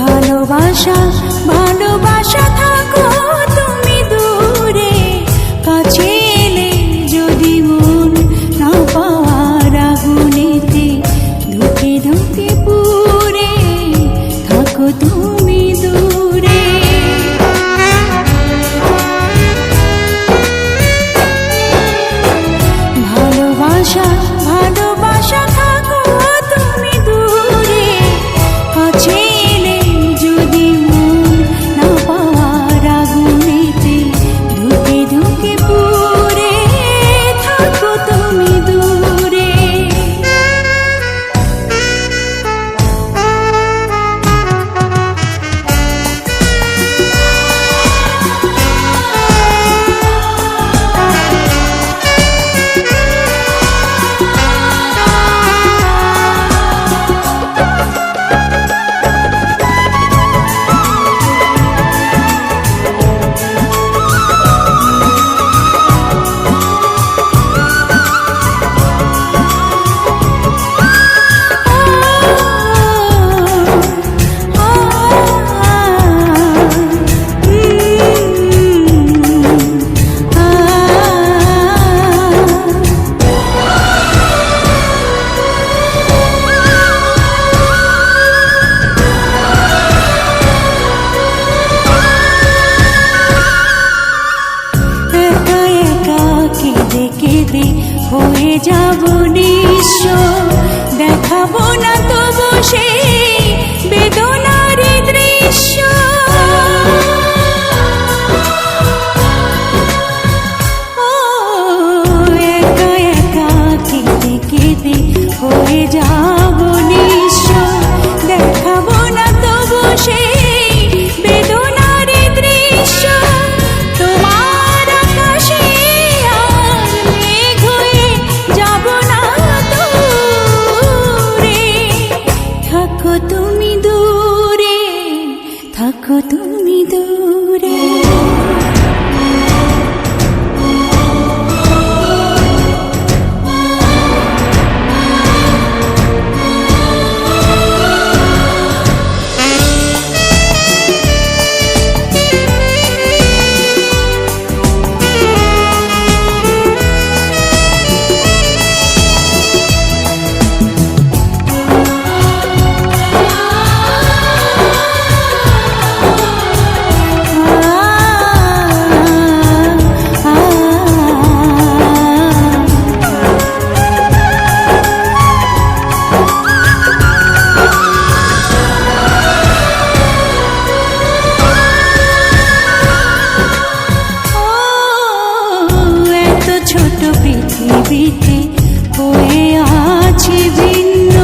ভালোবাসা ভালোবাসা থাকো তুমি দূরে, কাছে এলে যদি মন না পাওয়ার আগুনেতে ধুকে ধুকে পুড়ে থাকো তুমি দূরে। ভালোবাসা ভালোবাসা থাকো তুমি দূরে, কাছে হয়ে যাব নিঃস্ব, দেখাবো না তবু সেই বেদনার দৃশ্য। একা একা কেঁদে কেঁদে হয়ে যাব নিঃস্ব, দেখাবো না তবু সেই বেদনার দৃশ্য। তোমার আকাশে তুমি দূরে থাকো তুমি দূরে। ছোট পৃথিবীতে হয়ে আছি ভিন্ন,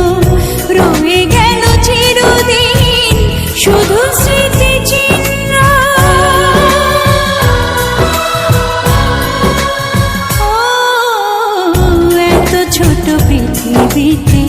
রয়ে গেল চিরদিন শুধু স্মৃতি চিহ্ন। এত ছোট পৃথিবীতে